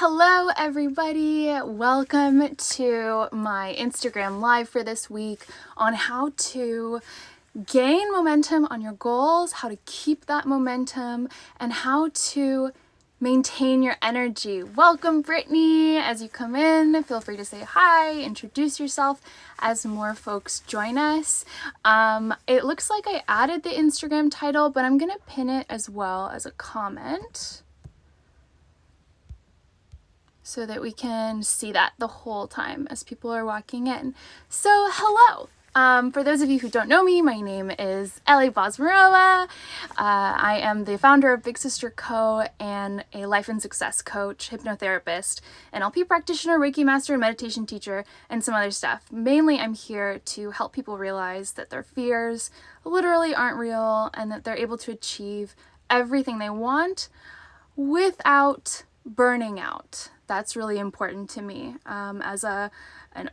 Hello everybody, welcome to my Instagram live for this week on how to gain momentum on your goals, how to keep that momentum, and how to maintain your energy. Welcome Brittany. As you come in, feel free to say hi, introduce yourself as more folks join us. It looks like I added the Instagram title, but I'm gonna pin it as well as a comment, so that we can see that the whole time as people are walking in. So hello. For those of you who don't know me, my name is Ellie Bosmarova. I am the founder of Big Sister Co. and a life and success coach, hypnotherapist, NLP practitioner, Reiki master, meditation teacher, and some other stuff. Mainly I'm here to help people realize that their fears literally aren't real and that they're able to achieve everything they want without burning out. That's really important to me. As an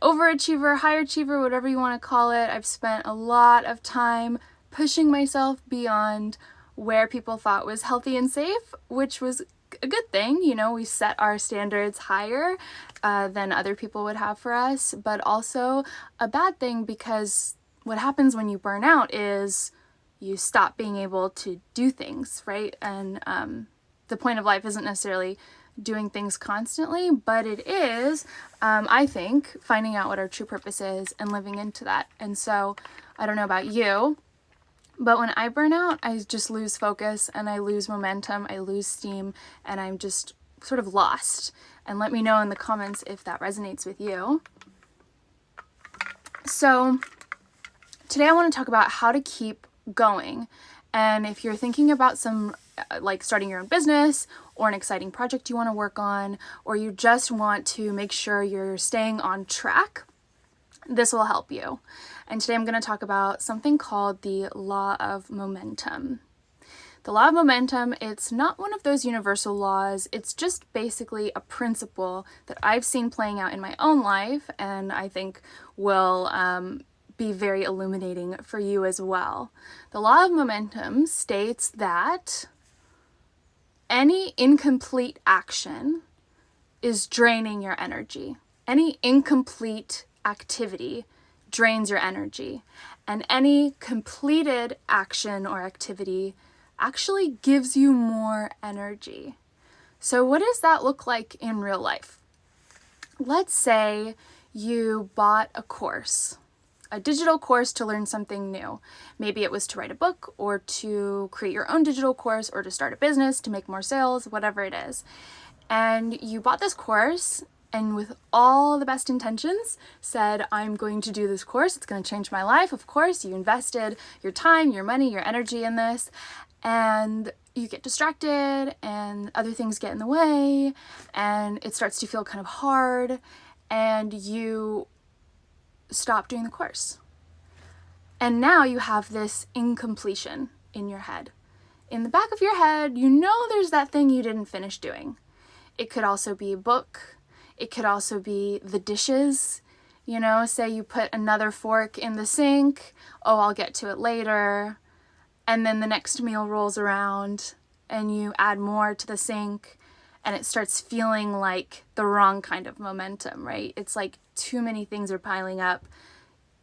overachiever, high achiever, whatever you want to call it, I've spent a lot of time pushing myself beyond where people thought was healthy and safe, which was a good thing. You know, we set our standards higher than other people would have for us, but also a bad thing, because what happens when you burn out is you stop being able to do things, right? And the point of life isn't necessarily doing things constantly, but it is, I think, finding out what our true purpose is and living into that. And so I don't know about you, but when I burn out, I just lose focus and I lose momentum, I lose steam, and I'm just sort of lost. And let me know in the comments if that resonates with you. So today I want to talk about how to keep going. And if you're thinking about some like starting your own business or an exciting project you want to work on, or you just want to make sure you're staying on track, this will help you. And today I'm going to talk about something called the law of momentum. The law of momentum, it's not one of those universal laws. It's just basically a principle that I've seen playing out in my own life, and I think will be very illuminating for you as well. The law of momentum states that any incomplete action is draining your energy. Any incomplete activity drains your energy. And any completed action or activity actually gives you more energy. So what does that look like in real life? Let's say you bought a course, a digital course to learn something new. Maybe it was to write a book or to create your own digital course or to start a business, to make more sales, whatever it is. And you bought this course and with all the best intentions said, I'm going to do this course. It's going to change my life. Of course, you invested your time, your money, your energy in this, and you get distracted and other things get in the way and it starts to feel kind of hard and you stop doing the course. And now you have this incompletion in your head. In the back of your head, you know there's that thing you didn't finish doing. It could also be a book. It could also be the dishes. You know, say you put another fork in the sink. Oh, I'll get to it later. And then the next meal rolls around and you add more to the sink and it starts feeling like the wrong kind of momentum, right? It's like too many things are piling up.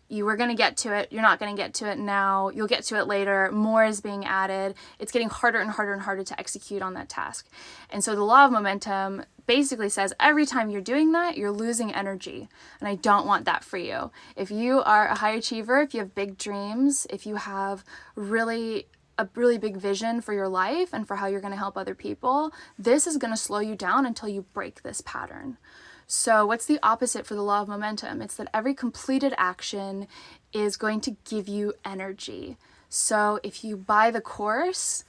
You were going to get to it. You're not going to get to it now. You'll get to it later. More is being added. It's getting harder and harder and harder to execute on that task. And so the law of momentum basically says every time you're doing that, you're losing energy. And I don't want that for you. If you are a high achiever, if you have big dreams, if you have a really big vision for your life and for how you're going to help other people, this is going to slow you down until you break this pattern. So what's the opposite for the law of momentum? It's that every completed action is going to give you energy. So if you buy the course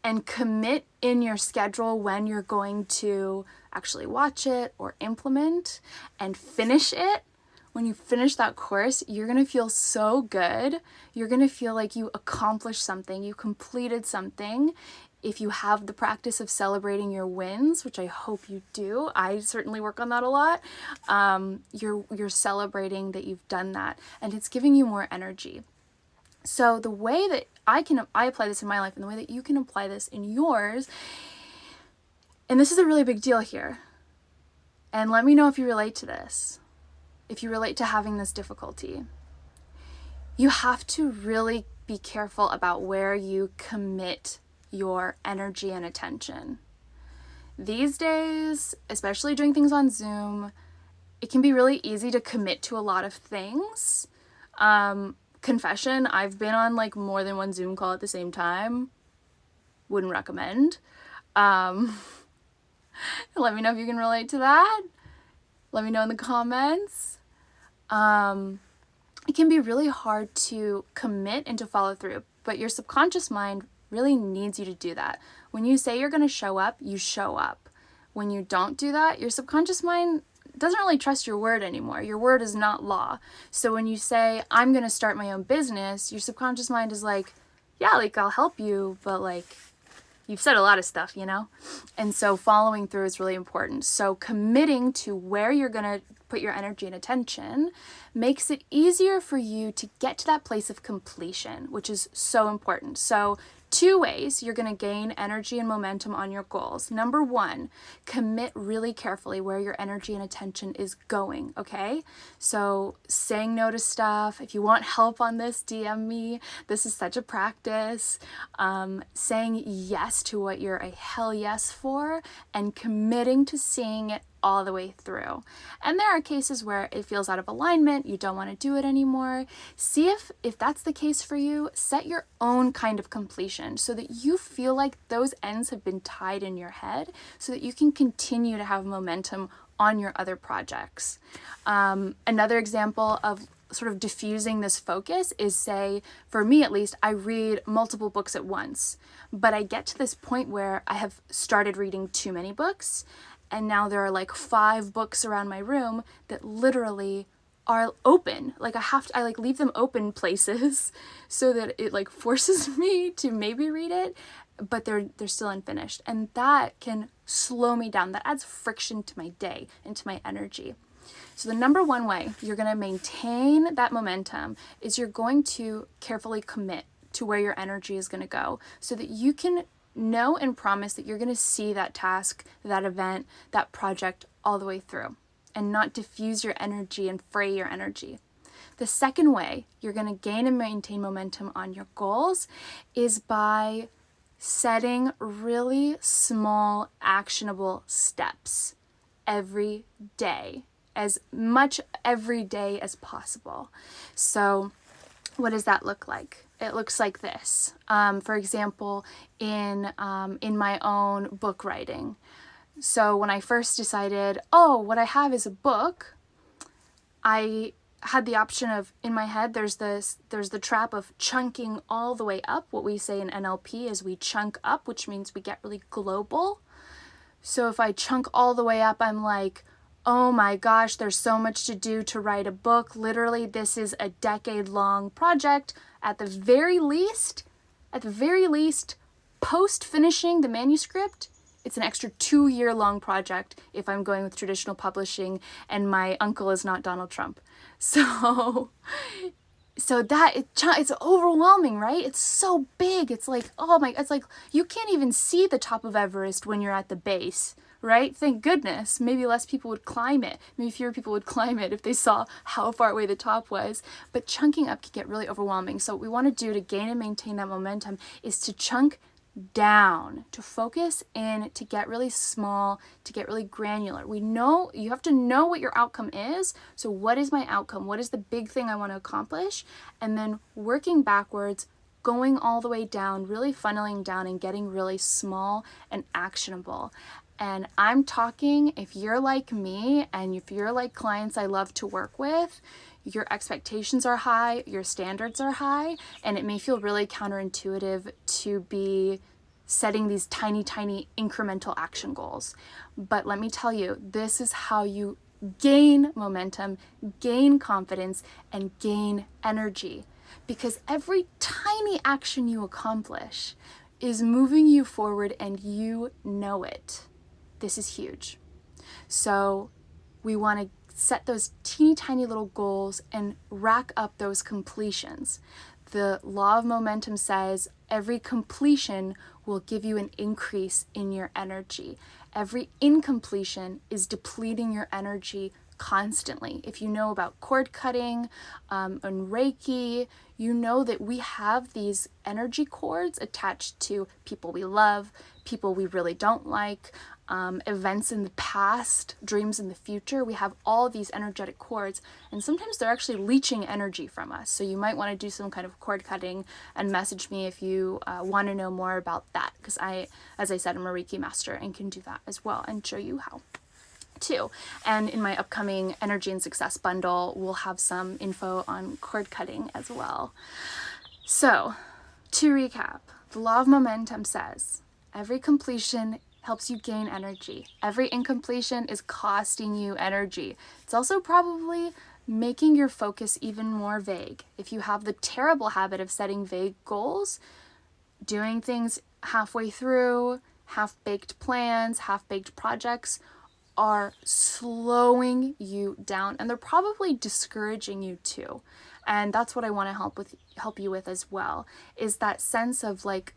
and commit in your schedule when you're going to actually watch it or implement and finish it, when you finish that course, you're going to feel so good. You're going to feel like you accomplished something, you completed something. If you have the practice of celebrating your wins, which I hope you do, I certainly work on that a lot, you're celebrating that you've done that, and it's giving you more energy. So the way that I apply this in my life and the way that you can apply this in yours, and this is a really big deal here, And let me know if you relate to this, if you relate to having this difficulty. You have to really be careful about where you commit your energy and attention. These days, especially doing things on Zoom, it can be really easy to commit to a lot of things. Confession, I've been on like more than one Zoom call at the same time. Wouldn't recommend. Let me know if you can relate to that. Let me know in the comments. It can be really hard to commit and to follow through, but your subconscious mind really needs you to do that. When you say you're going to show up, you show up. When you don't do that, your subconscious mind doesn't really trust your word anymore. Your word is not law. So when you say, I'm going to start my own business, your subconscious mind is like, yeah, like I'll help you, but like you've said a lot of stuff, you know? And so following through is really important. So committing to where you're going to put your energy and attention makes it easier for you to get to that place of completion, which is so important. So 2 ways you're going to gain energy and momentum on your goals. Number 1, commit really carefully where your energy and attention is going, okay? So saying no to stuff. If you want help on this, DM me. This is such a practice. Saying yes to what you're a hell yes for and committing to seeing it all the way through. And there are cases where it feels out of alignment, you don't want to do it anymore. See if that's the case for you, set your own kind of completion so that you feel like those ends have been tied in your head so that you can continue to have momentum on your other projects. Another example of sort of diffusing this focus is, say, for me at least, I read multiple books at once, but I get to this point where I have started reading too many books. And now there are like 5 books around my room that literally are open. Like I like leave them open places so that it like forces me to maybe read it, but they're still unfinished. And that can slow me down. That adds friction to my day and to my energy. So the number 1 way you're going to maintain that momentum is you're going to carefully commit to where your energy is going to go so that you can know and promise that you're going to see that task, that event, that project all the way through and not diffuse your energy and fray your energy. The second way you're going to gain and maintain momentum on your goals is by setting really small, actionable steps every day, as much every day as possible. So what does that look like? It looks like this. For example, in my own book writing. So when I first decided, what I have is a book, I had the option of, in my head, there's the trap of chunking all the way up. What we say in NLP is we chunk up, which means we get really global. So if I chunk all the way up, I'm like, oh my gosh, there's so much to do to write a book. Literally, this is a decade-long project. At the very least, post finishing the manuscript, it's an extra 2-year-long project if I'm going with traditional publishing and my uncle is not Donald Trump. So that it's overwhelming, right? It's so big. It's like, it's like you can't even see the top of Everest when you're at the base, right? Thank goodness. Maybe less people would climb it. Maybe fewer people would climb it if they saw how far away the top was. But chunking up can get really overwhelming. So what we want to do to gain and maintain that momentum is to chunk down, to focus in, to get really small, to get really granular. We know you have to know what your outcome is. So what is my outcome? What is the big thing I want to accomplish? And then working backwards, going all the way down, really funneling down and getting really small and actionable. And I'm talking, if you're like me and if you're like clients I love to work with, your expectations are high, your standards are high, and it may feel really counterintuitive to be setting these tiny, tiny incremental action goals. But let me tell you, this is how you gain momentum, gain confidence, and gain energy. Because every tiny action you accomplish is moving you forward and you know it. This is huge. So we want to set those teeny tiny little goals and rack up those completions. The law of momentum says every completion will give you an increase in your energy. Every incompletion is depleting your energy constantly. If you know about cord cutting and Reiki, you know that we have these energy cords attached to people we love, people we really don't like, events in the past, dreams in the future. We have all these energetic cords, and sometimes they're actually leeching energy from us. So you might want to do some kind of cord cutting and message me if you want to know more about that, because as I said, I'm a Reiki master and can do that as well and show you how too. And in my upcoming Energy and Success bundle, we'll have some info on cord cutting as well. So to recap, the law of momentum says every completion helps you gain energy. Every incompletion is costing you energy. It's also probably making your focus even more vague. If you have the terrible habit of setting vague goals, doing things halfway through, half-baked plans, half-baked projects are slowing you down, and they're probably discouraging you too. And that's what I want to help you with as well, is that sense of like,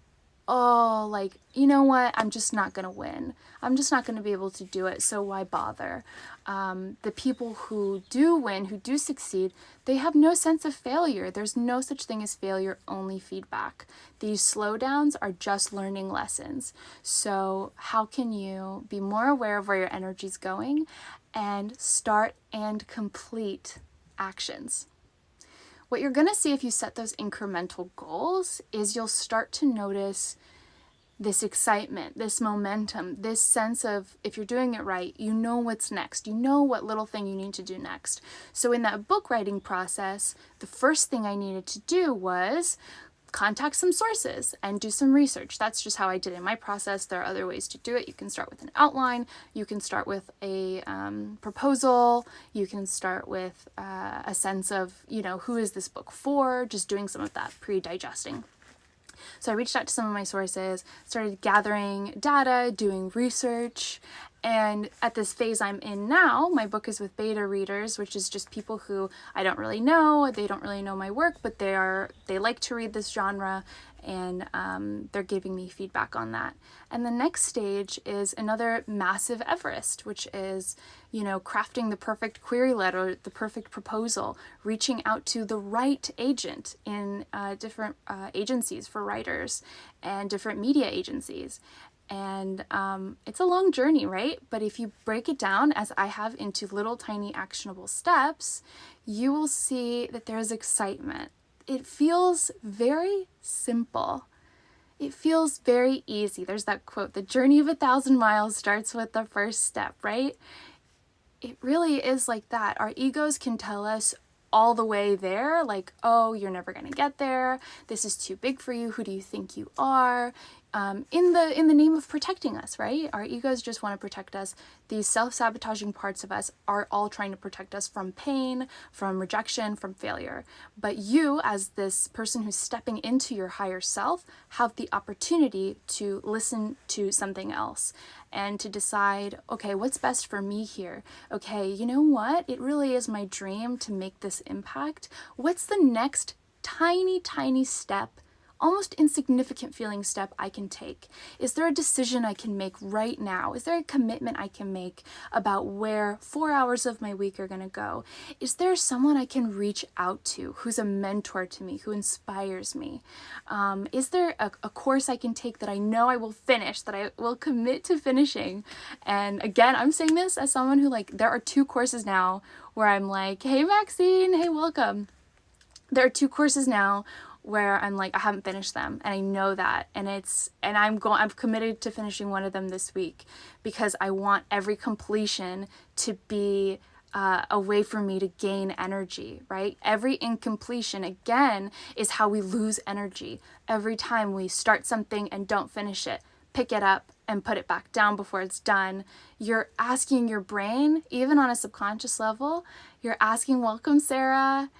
oh, like, you know what, I'm just not gonna win. I'm just not gonna be able to do it, so why bother? The people who do win, who do succeed, they have no sense of failure. There's no such thing as failure, only feedback. These slowdowns are just learning lessons. So how can you be more aware of where your energy's going and start and complete actions? What you're going to see if you set those incremental goals is you'll start to notice this excitement, this momentum, this sense of, if you're doing it right, you know what's next. You know what little thing you need to do next. So in that book writing process, the first thing I needed to do was contact some sources and do some research. That's just how I did it in my process. There are other ways to do it. You can start with an outline. You can start with a proposal. You can start with a sense of, you know, who is this book for? Just doing some of that pre-digesting. So I reached out to some of my sources, started gathering data, doing research, and at this phase I'm in now, my book is with beta readers, which is just people who I don't really know, they don't really know my work, but they like to read this genre, and they're giving me feedback on that. And the next stage is another massive Everest, which is, you know, crafting the perfect query letter, the perfect proposal, reaching out to the right agent in different agencies for writers and different media agencies. And it's a long journey, right? But if you break it down, as I have, into little tiny actionable steps, you will see that there's excitement. It feels very simple. It feels very easy. There's that quote, the journey of 1,000 miles starts with the first step, right? It really is like that. Our egos can tell us all the way there, like, oh, you're never gonna get there. This is too big for you. Who do you think you are? In the name of protecting us, right? Our egos just want to protect us. These self-sabotaging parts of us are all trying to protect us from pain, from rejection, from failure. But you, as this person who's stepping into your higher self, have the opportunity to listen to something else and to decide, okay, what's best for me here? Okay, you know what? It really is my dream to make this impact. What's the next tiny, tiny step, almost insignificant feeling step I can take? Is there a decision I can make right now? Is there a commitment I can make about where 4 hours of my week are gonna go? Is there someone I can reach out to who's a mentor to me, who inspires me? Is there a course I can take that I know I will finish, that I will commit to finishing? And again, I'm saying this as someone who, like, there are 2 courses now where I'm like, hey Maxine, hey, welcome. There are 2 courses now where I'm like, I haven't finished them, and I know that, and I'm committed to finishing one of them this week, because I want every completion to be a way for me to gain energy, right? Every incompletion, again, is how we lose energy. Every time we start something and don't finish it, pick it up and put it back down before it's done, you're asking your brain, even on a subconscious level, you're asking, welcome Sarah,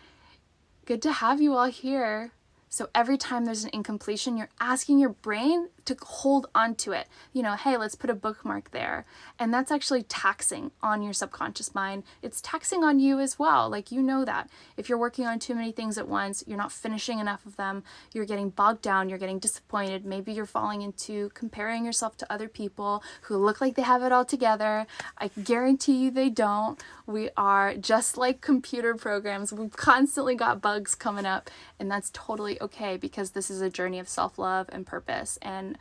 good to have you all here. So every time there's an incompletion, you're asking your brain to hold onto it. You know, hey, let's put a bookmark there. And that's actually taxing on your subconscious mind. It's taxing on you as well. Like, you know that. If you're working on too many things at once, you're not finishing enough of them, you're getting bogged down, you're getting disappointed. Maybe you're falling into comparing yourself to other people who look like they have it all together. I guarantee you they don't. We are just like computer programs. We've constantly got bugs coming up, and that's totally okay, because this is a journey of self-love and purpose and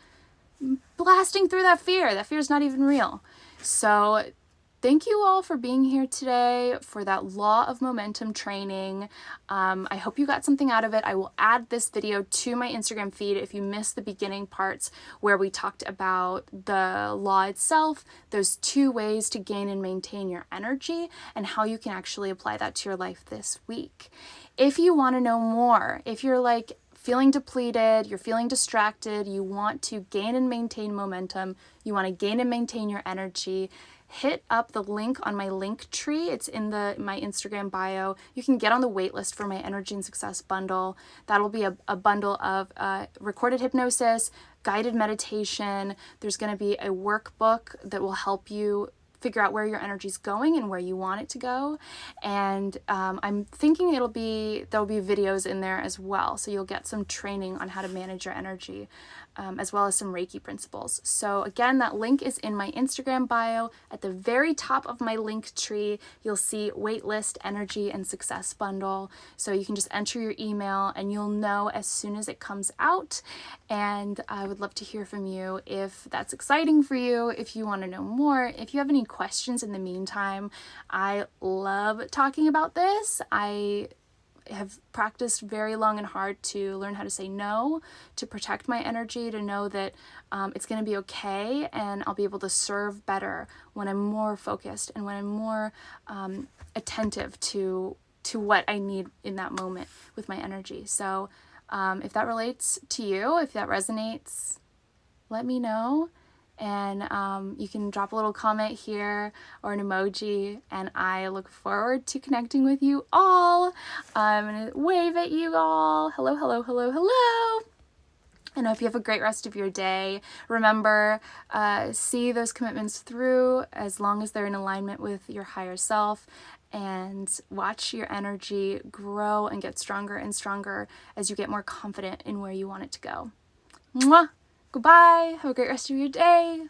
blasting through that fear. That fear is not even real. So thank you all for being here today for that law of momentum training. I hope you got something out of it. I will add this video to my Instagram feed if you missed the beginning parts where we talked about the law itself, those 2 ways to gain and maintain your energy, and how you can actually apply that to your life this week. If you want to know more, if you're like feeling depleted, you're feeling distracted, you want to gain and maintain momentum, you want to gain and maintain your energy, hit up the link on my link tree. It's in my Instagram bio. You can get on the wait list for my Energy and Success bundle. That'll be a bundle of recorded hypnosis, guided meditation. There's going to be a workbook that will help you figure out where your energy's going and where you want it to go. And I'm thinking there'll be videos in there as well. So you'll get some training on how to manage your energy, as well as some Reiki principles. So again, that link is in my Instagram bio. At the very top of my link tree, you'll see waitlist, energy, and success bundle. So you can just enter your email and you'll know as soon as it comes out. And I would love to hear from you if that's exciting for you, if you want to know more, if you have any questions in the meantime. I love talking about this. I have practiced very long and hard to learn how to say no, to protect my energy, to know that it's going to be okay, and I'll be able to serve better when I'm more focused and when I'm more attentive to what I need in that moment with my energy. So if that relates to you, if that resonates, let me know. And you can drop a little comment here or an emoji, and I look forward to connecting with you all. I'm going to wave at you all. Hello, hello, hello, hello. And I hope you have a great rest of your day. Remember, see those commitments through as long as they're in alignment with your higher self, and watch your energy grow and get stronger and stronger as you get more confident in where you want it to go. Mwah! Goodbye. Have a great rest of your day.